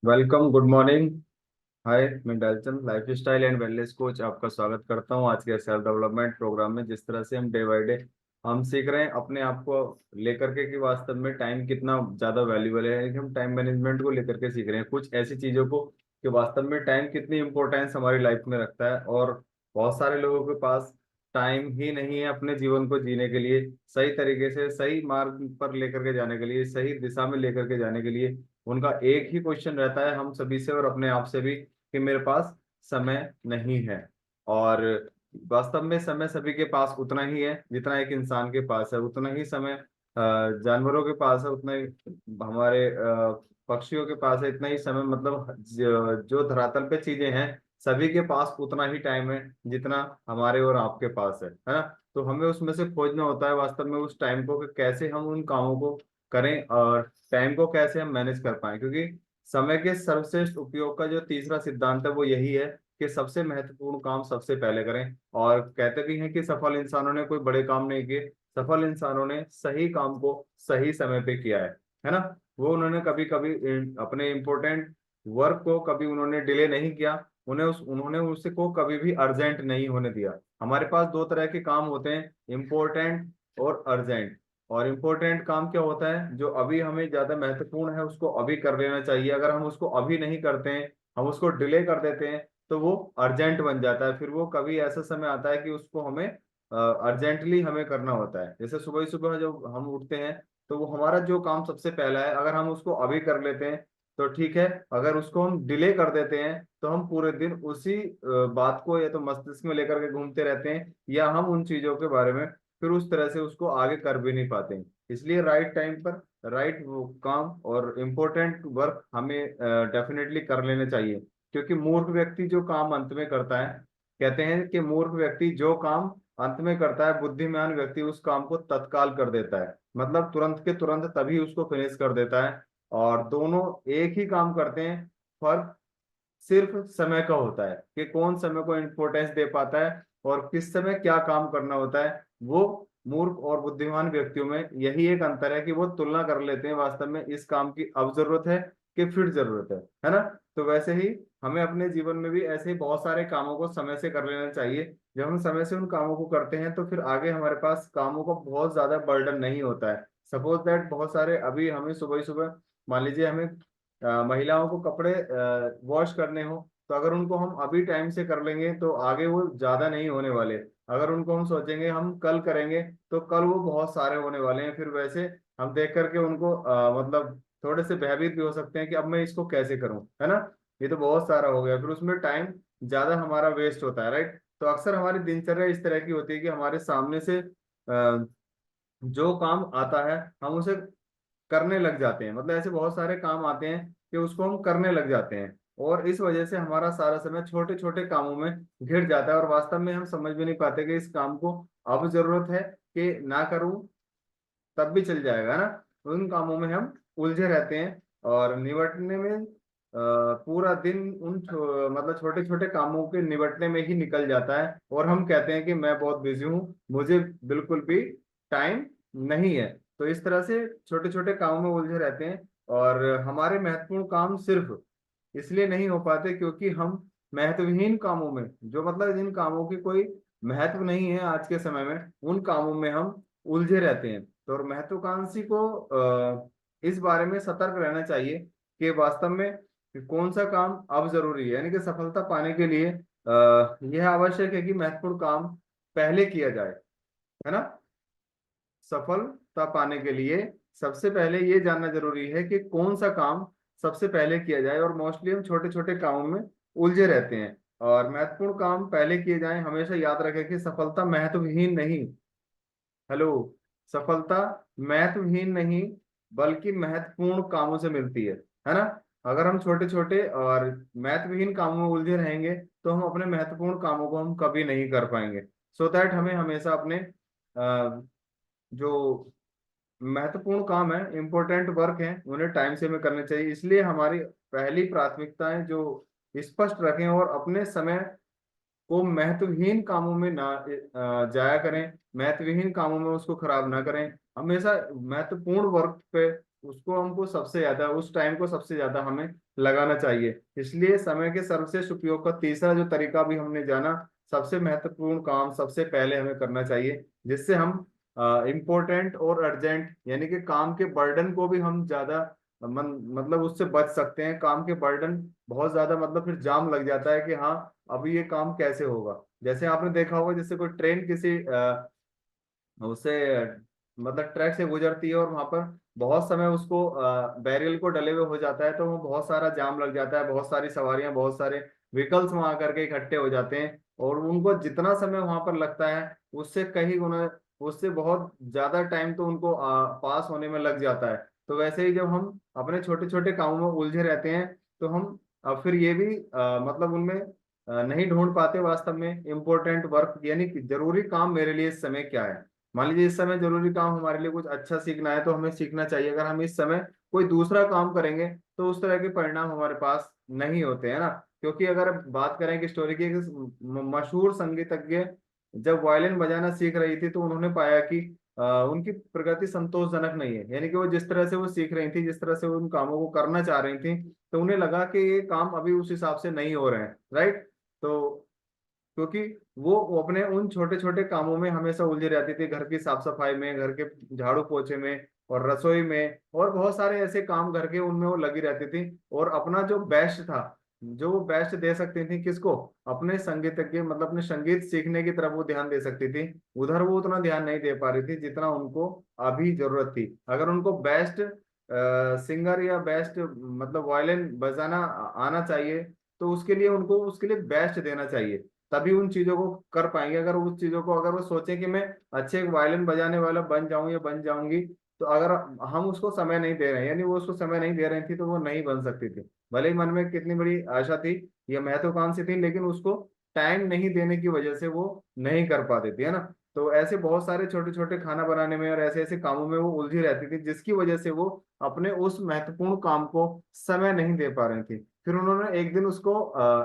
Welcome, good morning. Hi, मैं डालचन lifestyle and wellness coach आपका स्वागत करता हूं आज के सेल्फ डेवलपमेंट प्रोग्राम में। जिस तरह से हम डे बाय डे हम सीख रहे हैं अपने आप को लेकर के कि वास्तव में टाइम कितना ज़्यादा वैल्यूबल है, कि हम टाइम मैनेजमेंट को लेकर के सीख रहे हैं कुछ ऐसी चीज़ों को कि वास्तव में टाइम कितनी इंपॉर्टेंस हमारी लाइफ में रखता है। और बहुत सारे लोगों के पास टाइम ही नहीं है अपने जीवन को जीने के लिए, सही तरीके से सही मार्ग पर लेकर के जाने के लिए, सही दिशा में लेकर के जाने के लिए। उनका एक ही क्वेश्चन रहता है हम सभी से और अपने आप से भी कि मेरे पास समय नहीं है। और वास्तव में समय सभी के पास उतना ही है जितना एक इंसान के पास है, उतना ही समय जानवरों के पास है, उतना ही हमारे पक्षियों के पास है, इतना ही समय। मतलब जो धरातल पे चीजें हैं सभी के पास उतना ही टाइम है जितना हमारे और आपके पास है ना। तो हमें उसमें से खोजना होता है वास्तव में उस टाइम को कि कैसे हम उन कामों को करें और टाइम को कैसे हम मैनेज कर पाए, क्योंकि समय के सर्वश्रेष्ठ उपयोग का जो तीसरा सिद्धांत है वो यही है कि सबसे महत्वपूर्ण काम सबसे पहले करें। और कहते भी हैं कि सफल इंसानों ने कोई बड़े काम नहीं किए, सफल इंसानों ने सही काम को सही समय पे किया है ना। वो उन्होंने कभी कभी अपने इंपॉर्टेंट वर्क को कभी उन्होंने डिले नहीं किया, उन्होंने उससे को कभी भी अर्जेंट नहीं होने दिया। हमारे पास दो तरह के काम होते हैं, इम्पोर्टेंट और अर्जेंट। और इम्पोर्टेंट काम क्या होता है, जो अभी हमें ज्यादा महत्वपूर्ण है उसको अभी कर लेना चाहिए। अगर हम उसको अभी नहीं करते हैं, हम उसको डिले कर देते हैं, तो वो अर्जेंट बन जाता है। फिर वो कभी ऐसा समय आता है कि उसको हमें अर्जेंटली हमें करना होता है। जैसे सुबह ही सुबह जब हम उठते हैं तो वो हमारा जो काम सबसे पहला है, अगर हम उसको अभी कर लेते हैं तो ठीक है। अगर उसको हम डिले कर देते हैं तो हम पूरे दिन उसी बात को या तो मस्तिष्क में लेकर के घूमते रहते हैं, या हम उन चीजों के बारे में फिर उस तरह से उसको आगे कर भी नहीं पाते हैं। इसलिए राइट टाइम पर राइट वो काम और इम्पोर्टेंट वर्क हमें डेफिनेटली कर लेने चाहिए। क्योंकि मूर्ख व्यक्ति जो काम अंत में करता है, कहते हैं कि मूर्ख व्यक्ति जो काम अंत में करता है, बुद्धिमान व्यक्ति उस काम को तत्काल कर देता है, मतलब तुरंत के तुरंत तभी उसको फिनिश कर देता है। और दोनों एक ही काम करते हैं, फर्क सिर्फ समय का होता है कि कौन समय को इम्पोर्टेंस दे पाता है और किस समय क्या काम करना होता है। वो मूर्ख और बुद्धिमान व्यक्तियों में यही एक अंतर है कि वो तुलना कर लेते हैं वास्तव में इस काम की अब जरूरत है कि फिर जरूरत है ना। तो वैसे ही हमें अपने जीवन में भी ऐसे ही बहुत सारे कामों को समय से कर लेना चाहिए। जब हम समय से उन कामों को करते हैं तो फिर आगे हमारे पास कामों का बहुत ज्यादा बर्डन नहीं होता है। सपोज दैट बहुत सारे अभी हमें सुबह ही सुबह, मान लीजिए हमें महिलाओं को कपड़े वॉश करने हो, तो अगर उनको हम अभी टाइम से कर लेंगे तो आगे वो ज्यादा नहीं होने वाले। अगर उनको हम सोचेंगे हम कल करेंगे तो कल वो बहुत सारे होने वाले हैं। फिर वैसे हम देख करके उनको मतलब थोड़े से भयभीत भी हो सकते हैं कि अब मैं इसको कैसे करूं, है ना। ये तो बहुत सारा हो गया, फिर उसमें टाइम ज्यादा हमारा वेस्ट होता है, राइट। तो अक्सर हमारी दिनचर्या इस तरह की होती है कि हमारे सामने से जो काम आता है हम उसे करने लग जाते हैं। मतलब ऐसे बहुत सारे काम आते हैं कि उसको हम करने लग जाते हैं, और इस वजह से हमारा सारा समय छोटे छोटे कामों में घिर जाता है। और वास्तव में हम समझ भी नहीं पाते कि इस काम को अब जरूरत है कि ना करूं तब भी चल जाएगा ना। उन कामों में हम उलझे रहते हैं और निपटने में पूरा दिन मतलब छोटे छोटे कामों के निपटने में ही निकल जाता है। और हम कहते हैं कि मैं बहुत बिजी हूँ, मुझे बिल्कुल भी टाइम नहीं है। तो इस तरह से छोटे छोटे कामों में उलझे रहते हैं और हमारे महत्वपूर्ण काम सिर्फ इसलिए नहीं हो पाते क्योंकि हम महत्वहीन कामों में, जो मतलब जिन कामों की कोई महत्व नहीं है आज के समय में, उन कामों में हम उलझे रहते हैं। तो और महत्वाकांक्षी को इस बारे में सतर्क रहना चाहिए कि वास्तव में कौन सा काम अब जरूरी है। यानी कि सफलता पाने के लिए यह आवश्यक है कि महत्वपूर्ण काम पहले किया जाए, है ना। सफलता पाने के लिए सबसे पहले ये जानना जरूरी है कि कौन सा काम सबसे पहले किया जाए। और मोस्टली हम छोटे छोटे कामों में उलझे रहते हैं, और महत्वपूर्ण काम पहले किए जाएं। हमेशा याद रखें कि सफलता महत्वहीन नहीं, हेलो, सफलता महत्वहीन नहीं बल्कि महत्वपूर्ण कामों से मिलती है ना। अगर हम छोटे छोटे और महत्वहीन कामों में उलझे रहेंगे तो हम अपने महत्वपूर्ण कामों को हम कभी नहीं कर पाएंगे। सो दैट हमें हमेशा अपने जो महत्वपूर्ण काम है, इंपॉर्टेंट वर्क है, उन्हें टाइम से में करने चाहिए। इसलिए हमारी पहली प्राथमिकताएं जो स्पष्ट रखें और अपने समय को महत्वहीन कामों में ना जाया करें, महत्वहीन कामों में उसको खराब ना करें। हमेशा महत्वपूर्ण वर्क पे उसको हमको सबसे ज्यादा, उस टाइम को सबसे ज्यादा हमें लगाना चाहिए। इसलिए समय के सर्वश्रेष्ठ उपयोग का तीसरा जो तरीका भी हमने जाना, सबसे महत्वपूर्ण काम सबसे पहले हमें करना चाहिए, जिससे हम इम्पोर्टेंट और अर्जेंट यानी कि काम के बर्डन को भी हम ज्यादा मतलब उससे बच सकते हैं। काम के बर्डन बहुत ज्यादा मतलब फिर जाम लग जाता है कि हाँ अभी ये काम कैसे होगा। जैसे आपने देखा होगा, जैसे कोई ट्रेन किसी उससे मतलब ट्रैक से गुजरती है और वहां पर बहुत समय उसको बैरियल को डले हुए हो जाता है, तो वो बहुत सारा जाम लग जाता है, बहुत सारी सवारियां, बहुत सारे व्हीकल्स वहां करके इकट्ठे हो जाते हैं, और उनको जितना समय वहां पर लगता है उससे कहीं गुना, उससे बहुत ज्यादा टाइम तो उनको पास होने में लग जाता है। तो वैसे ही जब हम अपने छोटे छोटे कामों में उलझे रहते हैं, तो हम फिर ये भी मतलब उनमें नहीं ढूंढ पाते वास्तव में इम्पोर्टेंट वर्क, यानी कि जरूरी काम मेरे लिए इस समय क्या है। मान लीजिए इस समय जरूरी काम हमारे लिए कुछ अच्छा सीखना है, तो हमें सीखना चाहिए। अगर हम इस समय कोई दूसरा काम करेंगे तो उस तरह के परिणाम हमारे पास नहीं होते हैं ना। क्योंकि अगर बात करें कि स्टोरी की, एक मशहूर संगीतज्ञ जब वायलिन बजाना सीख रही थी, तो उन्होंने पाया कि उनकी प्रगति संतोषजनक नहीं है। यानी कि वो जिस तरह से वो सीख रही थी, जिस तरह से वो उन कामों को करना चाह रही थी, तो उन्हें लगा कि ये काम अभी उस हिसाब से नहीं हो रहे हैं, राइट। तो क्योंकि वो अपने उन छोटे छोटे कामों में हमेशा उलझी रहती थी, घर की साफ सफाई में, घर के झाड़ू पोछे में, और रसोई में, और बहुत सारे ऐसे काम घर के, उनमें वो लगी रहती थी। और अपना जो बेस्ट था, जो वो बेस्ट दे सकती थी किसको, अपने संगीतज्ञ मतलब अपने संगीत सीखने की तरफ वो ध्यान दे सकती थी। उधर वो उतना ध्यान नहीं दे पा रही थी जितना उनको अभी जरूरत थी। अगर उनको बेस्ट सिंगर या बेस्ट मतलब वायलिन बजाना आना चाहिए, तो उसके लिए उनको उसके लिए बेस्ट देना चाहिए, तभी उन चीजों को कर पाएंगे। अगर उस चीजों को अगर वो सोचें कि मैं अच्छे एक वायलिन बजाने वाला बन जाऊं या बन जाऊंगी, तो अगर हम उसको समय नहीं दे रहे हैं, यानी वो उसको समय नहीं दे रही थी, तो वो नहीं बन सकती थी। भले ही मन में कितनी बड़ी आशा थी या महत्वाकांक्षी थी, लेकिन उसको टाइम नहीं देने की वजह से वो नहीं कर पाती थी, है ना। तो ऐसे बहुत सारे छोटे छोटे खाना बनाने में और ऐसे ऐसे कामों में वो उलझी रहती थी, जिसकी वजह से वो अपने उस महत्वपूर्ण काम को समय नहीं दे पा रही थी। फिर उन्होंने एक दिन उसको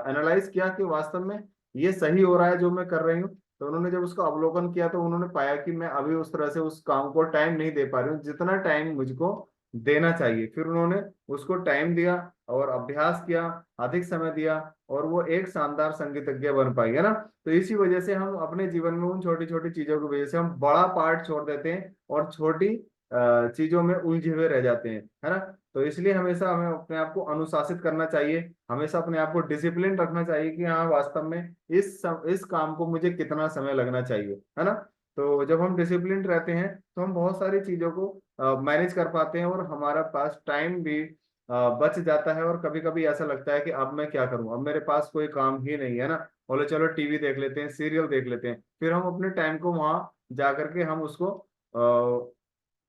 एनालाइज किया कि वास्तव में ये सही हो रहा है जो मैं कर रही हूँ। तो उन्होंने जब उसका अवलोकन किया, तो उन्होंने पाया कि मैं अभी उस तरह से उस काम को टाइम नहीं दे पा रही हूँ जितना टाइम मुझको देना चाहिए। फिर उन्होंने उसको टाइम दिया और अभ्यास किया, अधिक समय दिया, और वो एक शानदार संगीतज्ञ बन पाई, है ना। तो इसी वजह से हम अपने जीवन में उन छोटी छोटी चीजों की वजह से हम बड़ा पार्ट छोड़ देते हैं और छोटी चीजों में उलझे हुए रह जाते हैं, है ना। तो इसलिए हमेशा हमें अपने आप को अनुशासित करना चाहिए, हमेशा अपने आप को डिसिप्लिन रखना चाहिए कि हाँ वास्तव में इस काम को मुझे कितना समय लगना चाहिए, है ना। तो जब हम डिसिप्लिन रहते हैं, तो हम बहुत सारी चीजों को मैनेज कर पाते हैं, और हमारा पास टाइम भी बच जाता है। और कभी कभी ऐसा लगता है कि अब मैं क्या करूं, अब मेरे पास कोई काम ही नहीं है ना, बोले चलो टीवी देख लेते हैं, सीरियल देख लेते हैं। फिर हम अपने टाइम को वहां जा करके हम उसको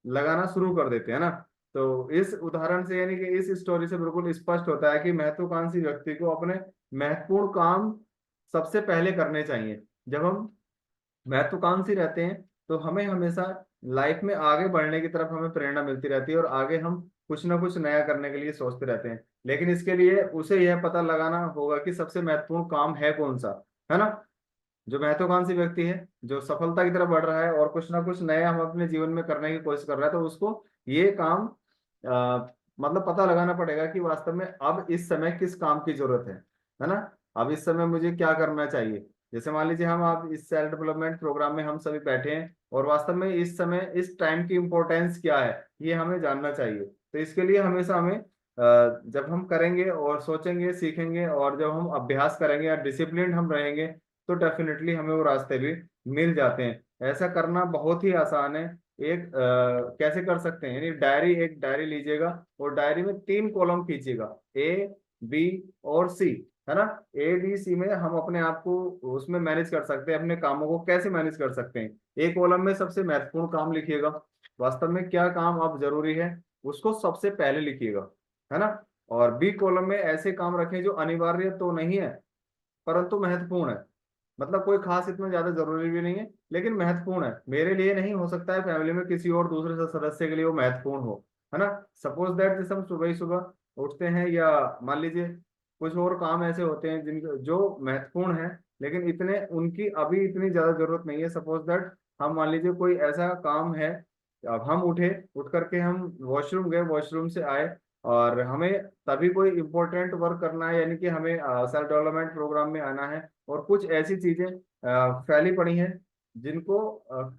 लगाना शुरू कर देते हैं ना। तो इस उदाहरण से यानी कि इस स्टोरी से बिल्कुल स्पष्ट होता है कि महत्वाकांक्षी व्यक्ति को अपने महत्वपूर्ण काम सबसे पहले करने चाहिए। जब हम महत्वाकांक्षी रहते हैं, तो हमें हमेशा लाइफ में आगे बढ़ने की तरफ हमें प्रेरणा मिलती रहती है, और आगे हम कुछ ना कुछ नया करने के लिए सोचते रहते हैं। लेकिन इसके लिए उसे यह पता लगाना होगा कि सबसे महत्वपूर्ण काम है कौन सा, है ना। जो महत्वाकांक्षी व्यक्ति है, जो सफलता की तरफ बढ़ रहा है और कुछ ना कुछ नया हम अपने जीवन में करने की कोशिश कर रहा है, तो उसको ये काम मतलब पता लगाना पड़ेगा कि वास्तव में अब इस समय किस काम की जरूरत है ना। अब इस समय मुझे क्या करना चाहिए। जैसे मान लीजिए हम आप इस सेल्फ डेवलपमेंट प्रोग्राम में हम सभी बैठे हैं, और वास्तव में इस समय इस टाइम की इम्पोर्टेंस क्या है, ये हमें जानना चाहिए। तो इसके लिए हमेशा हमें जब हम करेंगे और सोचेंगे सीखेंगे, और जब हम अभ्यास करेंगे या डिसिप्लिन हम रहेंगे, तो डेफिनेटली हमें वो रास्ते भी मिल जाते हैं। ऐसा करना बहुत ही आसान है। एक कैसे कर सकते हैं, यानी डायरी, एक डायरी लीजिएगा, और डायरी में 3 कॉलम खींचिएगा, ए, बी और सी, है ना। ए बी सी में हम अपने आप को उसमें मैनेज कर सकते हैं, अपने कामों को कैसे मैनेज कर सकते हैं। ए कॉलम में सबसे महत्वपूर्ण काम लिखिएगा, वास्तव में क्या काम अब जरूरी है उसको सबसे पहले लिखिएगा, है ना। और बी कॉलम में ऐसे काम रखें जो अनिवार्य तो नहीं है परंतु महत्वपूर्ण है, मतलब कोई खास इतना ज्यादा जरूरी भी नहीं है लेकिन महत्वपूर्ण है। मेरे लिए नहीं हो सकता है, फैमिली में किसी और दूसरे सदस्य के लिए वो महत्वपूर्ण हो, है ना। सपोज दैट जैसे हम सुबह ही सुबह उठते हैं, या मान लीजिए कुछ और काम ऐसे होते हैं जिन जो महत्वपूर्ण है, लेकिन इतने उनकी अभी इतनी ज्यादा जरूरत नहीं है। सपोज दैट हम मान लीजिए कोई ऐसा काम है अब हम उठे, उठ करके हम वॉशरूम गए, वॉशरूम से आए, और हमें तभी कोई इम्पोर्टेंट वर्क करना है, यानी कि हमें सेल्फ डेवलपमेंट प्रोग्राम में आना है, और कुछ ऐसी चीजें फैली पड़ी हैं जिनको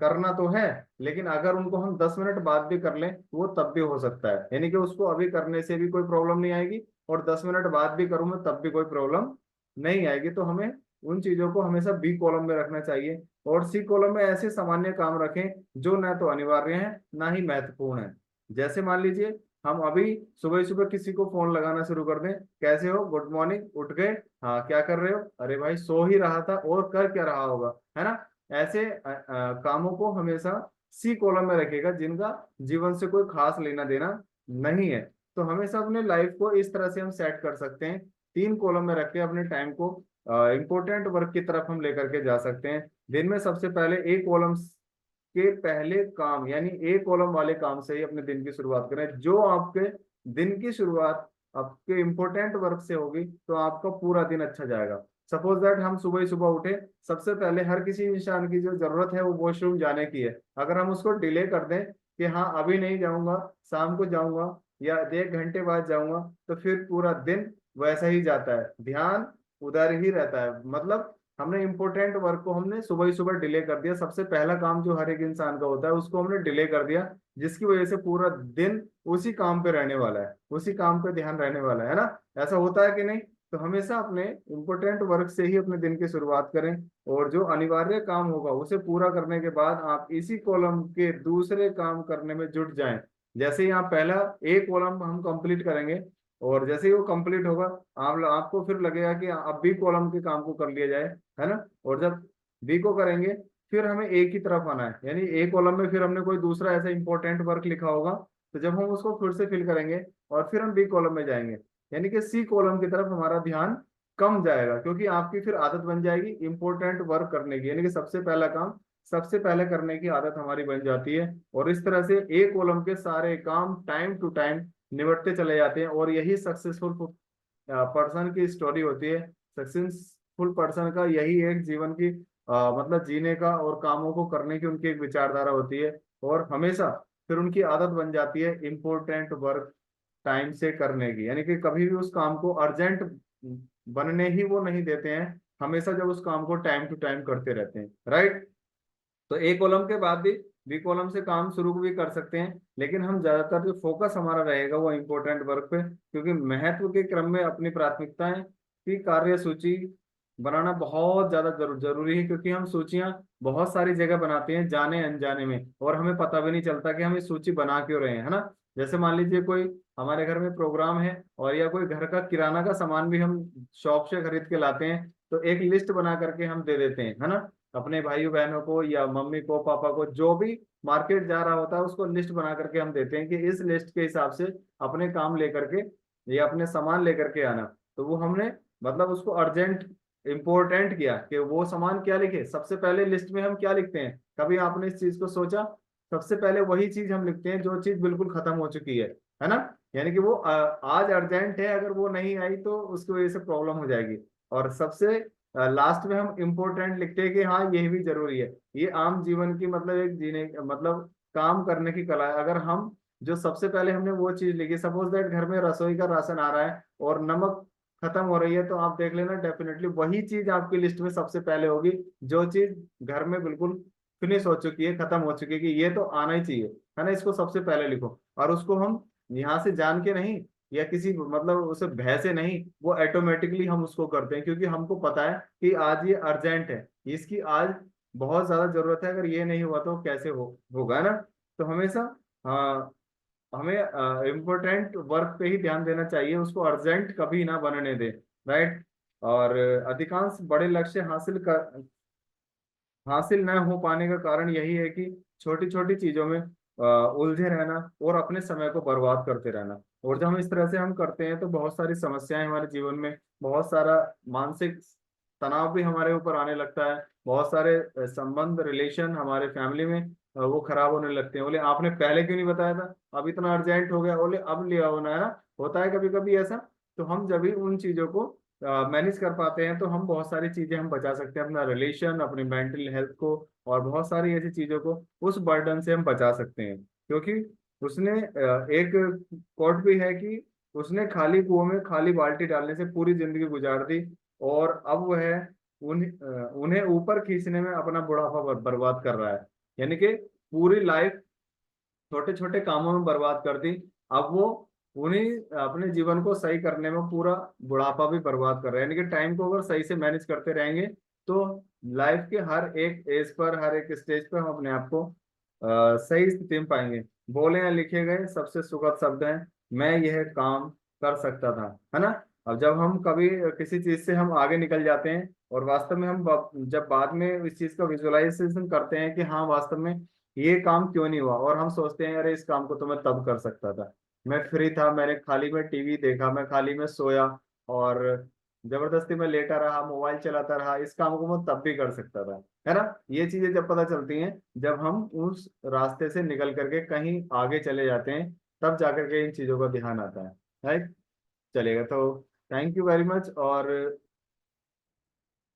करना तो है, लेकिन अगर उनको हम 10 मिनट बाद भी कर लें वो तब भी हो सकता है, यानी कि उसको अभी करने से भी कोई प्रॉब्लम नहीं आएगी, और 10 मिनट बाद भी करूँ मैं तब भी कोई प्रॉब्लम नहीं आएगी। तो हमें उन चीजों को हमेशा बी कॉलम में रखना चाहिए, और सी कॉलम में ऐसे सामान्य काम रखें जो ना तो अनिवार्य है ना ही महत्वपूर्ण है। जैसे मान लीजिए हम अभी सुबह सुबह किसी को फोन लगाना शुरू कर दें, कैसे हो, गुड मॉर्निंग, उठ गए, हाँ क्या कर रहे हो, अरे भाई सो ही रहा था, और कर क्या रहा होगा, है ना। ऐसे कामों को हमेशा सी कॉलम में रखेगा जिनका जीवन से कोई खास लेना देना नहीं है। तो हमेशा अपने लाइफ को इस तरह से हम सेट कर सकते हैं, 3 कॉलम में रख के अपने टाइम को इंपॉर्टेंट वर्क की तरफ हम लेकर के जा सकते हैं। दिन में सबसे पहले ए कॉलम के पहले काम, यानी ए कॉलम वाले काम से ही अपने दिन की शुरुआत करें। जो आपके दिन की शुरुआत आपके इंपॉर्टेंट वर्क से होगी तो आपका पूरा दिन अच्छा जाएगा। सपोज दैट हम सुबह ही सुबह उठे, सबसे पहले हर किसी इंसान की जो जरूरत है वो वॉशरूम जाने की है, अगर हम उसको डिले कर दें कि हाँ अभी नहीं जाऊंगा, शाम को जाऊंगा या 1 घंटे बाद जाऊंगा, तो फिर पूरा दिन वैसा ही जाता है, ध्यान उधर ही रहता है। मतलब हमने इंपॉर्टेंट वर्क को हमने सुबह ही सुबह डिले कर दिया, सबसे पहला काम जो हर एक इंसान का होता है उसको हमने डिले कर दिया, जिसकी वजह से पूरा दिन उसी काम पे रहने वाला है, उसी काम पे ध्यान रहने वाला है ना। ऐसा होता है कि नहीं। तो हमेशा अपने इंपॉर्टेंट वर्क से ही अपने दिन की शुरुआत करें, और जो अनिवार्य काम होगा उसे पूरा करने के बाद आप इसी कॉलम के दूसरे काम करने में जुट जाएं। जैसे ही आप पहला ए कॉलम हम कंप्लीट करेंगे, और जैसे ही वो कंप्लीट होगा आपको फिर लगेगा कि अब बी कॉलम के काम को कर लिया जाए, है ना। और जब बी को करेंगे फिर हमें ए की तरफ आना है, यानी ए कॉलम में फिर हमने कोई दूसरा ऐसा इंपॉर्टेंट वर्क लिखा होगा, तो जब हम उसको फिर से फिल करेंगे और फिर हम बी कॉलम में जाएंगे, यानी कि सी कॉलम की तरफ हमारा ध्यान कम जाएगा, क्योंकि आपकी फिर आदत बन जाएगी इंपॉर्टेंट वर्क करने की, यानी कि सबसे पहला काम सबसे पहले करने की आदत हमारी बन जाती है। और इस तरह से ए कॉलम के सारे काम टाइम टू टाइम निपटते चले जाते हैं, और यही सक्सेसफुल पर्सन की स्टोरी होती है। सक्सेसफुल पर्सन का यही एक जीवन की मतलब जीने का और कामों को करने की उनकी एक विचारधारा होती है, और हमेशा फिर उनकी आदत बन जाती है इम्पोर्टेंट वर्क टाइम से करने की, यानी कि कभी भी उस काम को अर्जेंट बनने ही वो नहीं देते हैं, हमेशा जब उस काम को टाइम टू टाइम करते रहते हैं, राइट। तो ए कॉलम के बाद भी बी कॉलम से काम शुरू भी कर सकते हैं, लेकिन हम ज्यादातर जो फोकस हमारा रहेगा वो इम्पोर्टेंट वर्क पे, क्योंकि महत्व के क्रम में अपनी प्राथमिकताएं की कार्य सूची बनाना बहुत ज्यादा जरूरी है, क्योंकि हम सूचियां बहुत सारी जगह बनाते हैं जाने अनजाने में, और हमें पता भी नहीं चलता कि हम ये सूची बना क्यों रहे हैं, है ना। जैसे मान लीजिए कोई हमारे घर में प्रोग्राम है, और या कोई घर का किराना का सामान भी हम शॉप से खरीद के लाते हैं, तो एक लिस्ट बना करके हम दे देते हैं, है ना, अपने भाइयों बहनों को या मम्मी को पापा को, जो भी मार्केट जा रहा होता है उसको लिस्ट बना करके हम देते हैं कि इस लिस्ट के हिसाब से अपने काम लेकर के या अपने सामान लेकर के आना। तो वो हमने मतलब उसको अर्जेंट इम्पोर्टेंट किया कि वो सामान क्या लिखे, सबसे पहले लिस्ट में हम क्या लिखते हैं, कभी आपने इस चीज को सोचा। सबसे पहले वही चीज हम लिखते हैं जो चीज बिल्कुल खत्म हो चुकी है ना। यानी कि वो आज अर्जेंट है, अगर वो नहीं आई तो उसकी वजह से प्रॉब्लम हो जाएगी। और सबसे लास्ट में हम इम्पोर्टेंट लिखते हैं कि हाँ ये भी जरूरी है। ये आम जीवन की मतलब एक जीने मतलब काम करने की कला है। अगर हम जो सबसे पहले हमने वो चीज लिखी, सपोज दैट घर में रसोई का राशन आ रहा है और नमक खत्म हो रही है, तो आप देख लेना डेफिनेटली वही चीज आपकी लिस्ट में सबसे पहले होगी, जो चीज घर में बिल्कुल फिनिश हो चुकी है, खत्म हो चुकी है, कि ये तो आना ही चाहिए, है ना। इसको सबसे पहले लिखो, और उसको हम यहाँ से जान के नहीं या किसी मतलब उसे भय से नहीं, वो ऑटोमेटिकली हम उसको करते हैं, क्योंकि हमको पता है कि आज ये अर्जेंट है, इसकी आज बहुत ज्यादा जरूरत है, अगर ये नहीं हुआ तो कैसे होगा ना। तो हमेशा हाँ हमें इम्पोर्टेंट वर्क पे ही ध्यान देना चाहिए, उसको अर्जेंट कभी ना बनने दे, राइट। और अधिकांश बड़े लक्ष्य हासिल न हो पाने का कारण यही है कि छोटी छोटी चीजों में उलझे रहना और अपने समय को बर्बाद करते रहना। और जब हम इस तरह से हम करते हैं तो बहुत सारी समस्याएं हमारे जीवन में, बहुत सारा मानसिक तनाव भी हमारे ऊपर आने लगता है, बहुत सारे संबंध रिलेशन हमारे फैमिली में वो खराब होने लगते हैं। बोले आपने पहले क्यों नहीं बताया था, अब इतना अर्जेंट हो गया, बोले अब लिया होना है ना। होता है कभी कभी ऐसा। तो हम जब भी उन चीजों को मैनेज कर पाते हैं तो हम बहुत सारी चीजें हम बचा सकते हैं, अपना रिलेशन, अपनी मेंटल हेल्थ को, और बहुत सारी ऐसी चीजों को उस बर्डन से हम बचा सकते हैं। क्योंकि उसने एक कोट भी है कि उसने खाली कुएं में खाली बाल्टी डालने से पूरी जिंदगी गुजार दी, और अब वह उन्हें ऊपर खींचने में अपना बुढ़ापा बर्बाद कर रहा है। यानी कि पूरी लाइफ छोटे छोटे कामों में बर्बाद कर दी, अब वो उन्हीं अपने जीवन को सही करने में पूरा बुढ़ापा भी बर्बाद कर रहे हैं। यानी कि टाइम को अगर सही से मैनेज करते रहेंगे तो लाइफ के हर एक एज पर, हर एक स्टेज पर हम अपने आप को सही स्थिति में पाएंगे। बोले या लिखे गए सबसे सुखद शब्द है, मैं यह काम कर सकता था, है ना। अब जब हम कभी किसी चीज से हम आगे निकल जाते हैं और वास्तव में हम जब बाद में इस चीज का विजुअलाइजेशन करते हैं कि हाँ वास्तव में ये काम क्यों नहीं हुआ, और हम सोचते हैं अरे इस काम को तो मैं तब कर सकता था, मैं फ्री था, मैंने खाली में टीवी देखा, मैं खाली में सोया और जबरदस्ती में लेटा रहा, मोबाइल चलाता रहा, इस काम को मैं तब भी कर सकता था, है ना। ये चीजें जब पता चलती हैं जब हम उस रास्ते से निकल करके कहीं आगे चले जाते हैं, तब जाकर के इन चीजों का ध्यान आता है, राइट। चलेगा तो थैंक यू वेरी मच। और